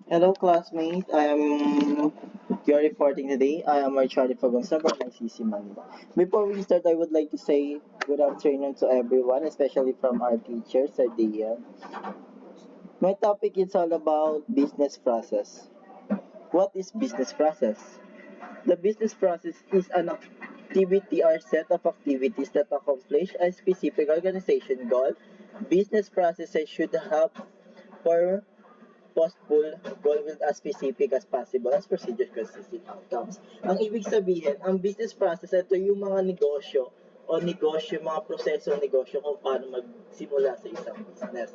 Hello, classmates. I am your reporting today. I am Charlie Fagonsa from ICC Manila. Before we start, I would like to say good afternoon to everyone, especially from our teacher, Sir Dian. My topic is all about business process. What is business process? The business process is an activity or set of activities that accomplish a specific organization goal. Business processes should help for possible goal with as specific as possible as procedure consistent outcomes. Ang ibig sabihin, ang business process, ito yung mga negosyo o negosyo, mga proseso ng negosyo kung paano magsimula sa isang business.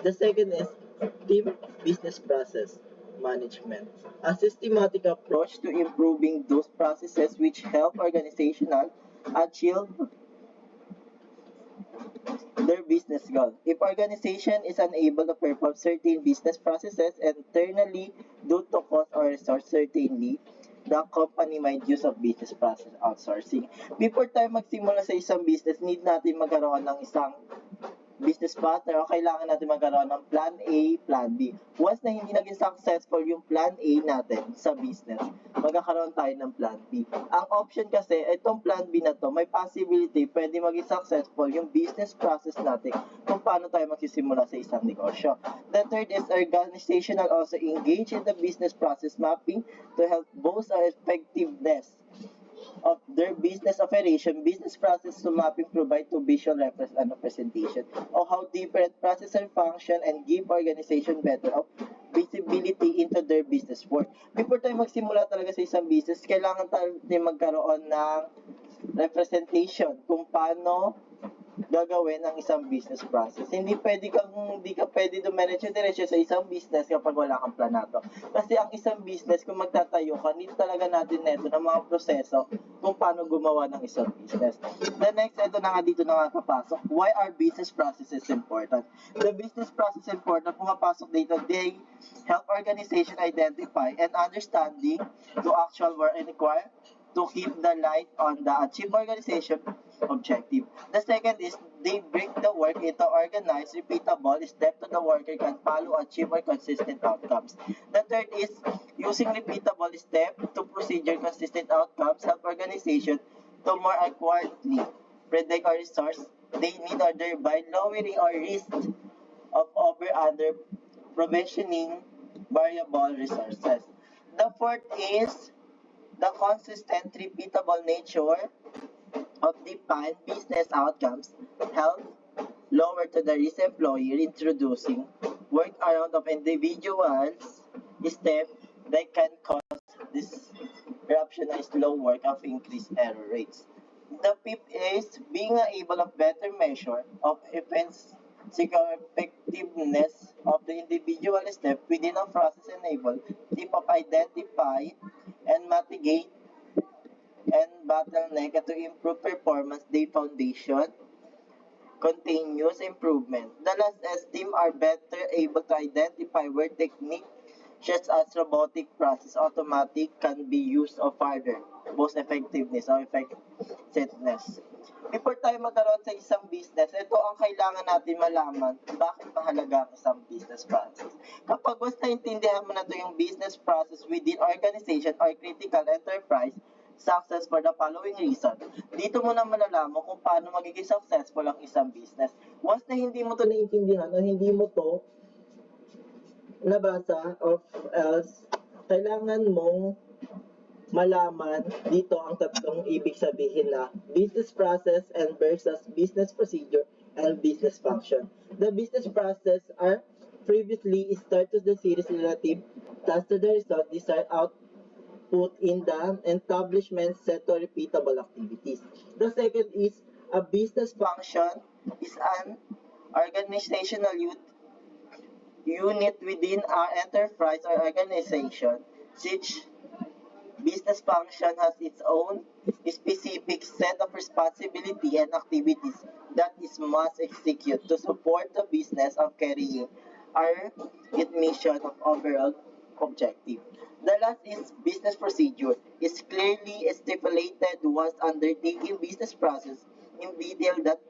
The second is team business process management. A systematic approach to improving those processes which help organizational achieve their business goal. If organization is unable to perform certain business processes internally due to cost or resource certainly, the company might use of business process outsourcing. Before tayo magsimula sa isang business, need natin magkaroon ng isang business partner o kailangan natin magkaroon ng plan A, plan B. Once na hindi naging successful yung plan A natin sa business, magkakaroon tayo ng plan B. Ang option kasi, itong plan B na to, may possibility pwede maging successful yung business process natin kung paano tayo magsisimula sa isang negosyo. The third is organizational also engage in the business process mapping to help boost our effectiveness of their business operation, business process to mapping provide to visual representation of how different processor function and give organization better of visibility into their business work. Before tayo magsimula talaga sa isang business, kailangan tayo magkaroon ng representation kung paano gagawin ang isang business process. Hindi ka pwede dumiretso-diretso sa isang business kapag wala kang planato. Kasi ang isang business, kung magtatayo ka, need talaga natin neto ng mga proseso kung paano gumawa ng isang business. The next, ito na nga dito na nga papasok. Why are business processes important? The business process important, pumapasok dito, they help organization identify and understanding to actual work and require to keep the light on the achieve organization objective. The second is they break the work into organized, repeatable step to the worker can follow, achieve, or consistent outcomes. The third is using repeatable step to procedure consistent outcomes help organization to more accurately predict or resource they need or thereby lowering or risk of over under provisioning variable resources. The fourth is the consistent, repeatable nature of defined business outcomes help lower to the risk employer introducing work around of individuals step that can cause disruption and slow work of increased error rates. The fifth is being able of better measure of events secure effectiveness of the individual step within a process enable tip of identify and mitigate and bottleneck to improve performance day foundation continuous improvement. The last as team are better able to identify where technique such as robotic process automatic can be used of further both effectiveness or effectiveness. Before tayo magkaroon sa isang business, ito ang kailangan natin malaman bakit mahalaga ang isang business process. Kapag mas naintindihan mo na ito yung business process within organization or critical enterprise, success for the following reason. Dito mo na malalaman kung paano magiging successful ang isang business. Once na hindi mo to naintindihan o hindi mo to nabasa or else, kailangan mong malaman dito ang tatlong ibig sabihin na business process and versus business procedure and business function. The business process are previously start to the series relative task to the result desired output in the establishment set to repeatable activities. The second is a business function is an organizational unit within our enterprise or organization which business function has its own specific set of responsibility and activities that it must execute to support the business of carrying our its mission of overall objective. The last is business procedure. Is clearly stipulated once undertaking business process in detail that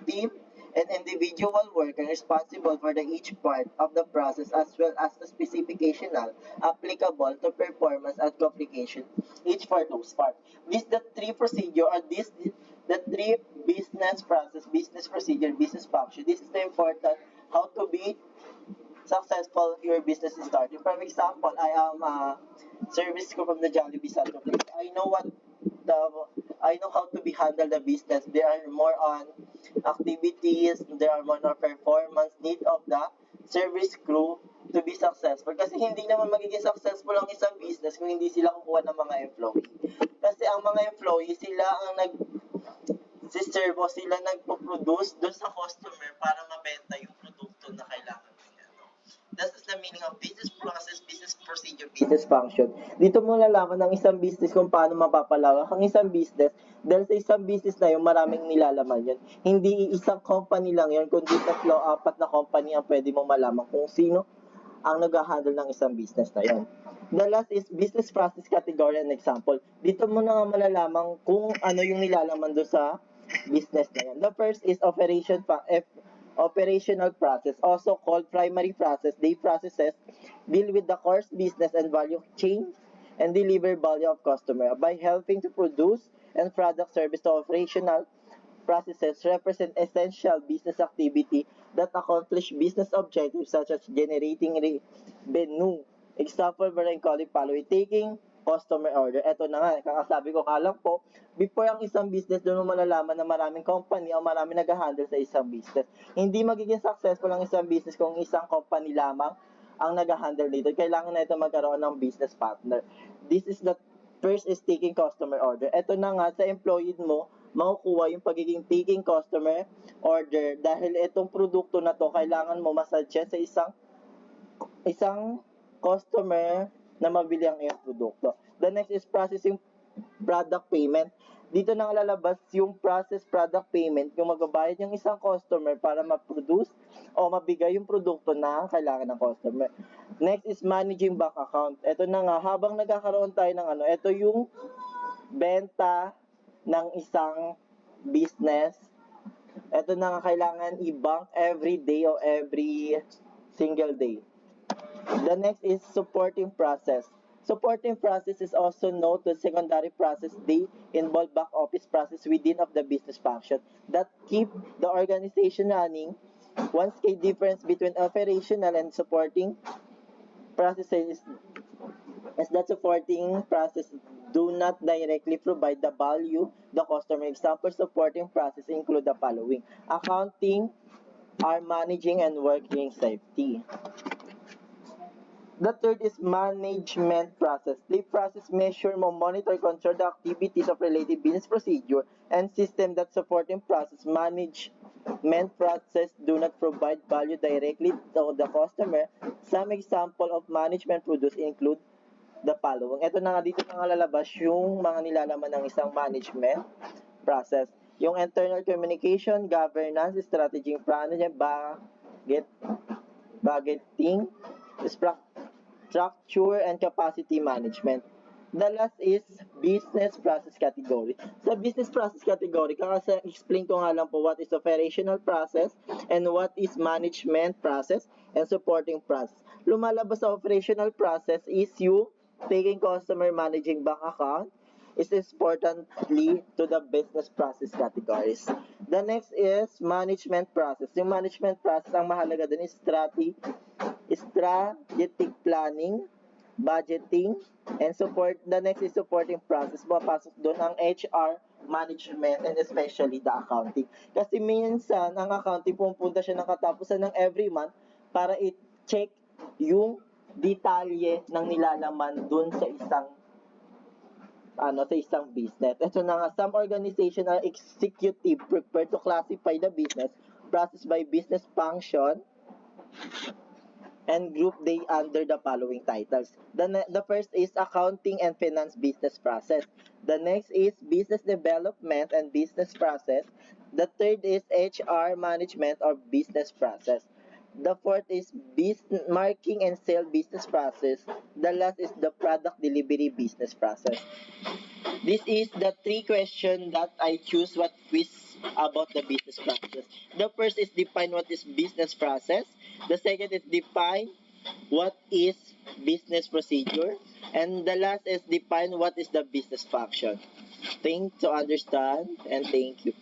team An individual worker responsible for the each part of the process as well as the specificational applicable to performance and complication each for those parts. This the three procedure or this the three business process, business procedure, business function. This is the important how to be successful your business is starting. For example, I am a service crew from the Jollibee Santo Place. The I know how to be handle the business. There are more on activities, there are more on performance need of the service crew to be successful. Kasi hindi naman magiging successful ang isang business kung hindi sila kukuha ng mga employee. Kasi ang mga employee, sila ang si-serve o sila nagpo-produce doon sa customer para mabenta yung produkto na kailangan nila. No? That is the meaning of business process, business procedure, business function. Dito mo lalaman ng isang business kung paano mapapalawak ang isang business dahil sa isang business na yun, maraming nilalaman yun. Hindi isang company lang yun, kundi 3-4 na company ang pwede mo malaman kung sino ang nag-handle ng isang business na yun. The last is business process category and example. Dito mo na nga malalaman kung ano yung nilalaman doon sa business na yan. The first is operational process, also called primary process. They processes deal with the core business and value chain and deliver value of customer by helping to produce and product service to operational processes represent essential business activity that accomplish business objectives such as generating revenue. Example, meron calling following taking customer order. Ito na nga, kakasabi ko nga lang po, before ang isang business, doon mo malalaman na maraming company o maraming nag-handle sa isang business. Hindi magiging successful ang isang business kung isang company lamang ang nag-handle dito. Kailangan na ito magkaroon ng business partner. This is the first is taking customer order. Ito na nga, sa employee mo, makukuha yung pagiging taking customer order dahil itong produkto na to kailangan mo masuggest sa isang customer na mabili ang iyong produkto. The next is processing product payment. Dito na lalabas yung process product payment, yung magbabayad yung isang customer para ma-produce o mabigay yung produkto na kailangan ng customer. Next is managing bank account. Ito na nga, habang nagkakaroon tayo ng ito yung benta ng isang business. Ito na nga, kailangan i-bank every day o every single day. The next is supporting process. Supporting process is also known to secondary process. They involve back office process within of the business function that keep the organization running. Once key difference between operational and supporting processes is that supporting process do not directly provide the value the customer. Example, supporting process include the following: accounting, are managing and working safety. The third is management process. The process measure, monitor, control the activities of related business procedure and system that supporting process. Management process do not provide value directly to the customer. Some example of management produce include the following. Ito na nga, dito na nga lalabas yung mga nilalaman ng isang management process. Yung internal communication, governance, strategy, planning, budgeting, structure, and capacity management. The last is business process category. Sa business process category, explain ko nga lang po what is operational process and what is management process and supporting process. Lumalabas sa operational process is you taking customer managing bank account is importantly to the business process categories. The next is management process. Yung management process, ang mahalaga din is strategic planning, budgeting, and support. The next is supporting process. Mapasok doon ang HR, management, and especially the accounting. Kasi minsan, ang accounting pumunta siya ng katapusan ng every month para i-check yung detalye ng nilalaman doon sa isang business. Ito na nga, some organization are executive prepared to classify the business process by business function and group they under the following titles. The first is accounting and finance business process. The next is business development and business process. The third is HR management or business process. The fourth is business marketing and sale business process. The last is the product delivery business process. This is the 3 questions that I choose what quiz about the business process. The first is define what is business process. The second is define what is business procedure. And the last is define what is the business function. Think to understand and thank you.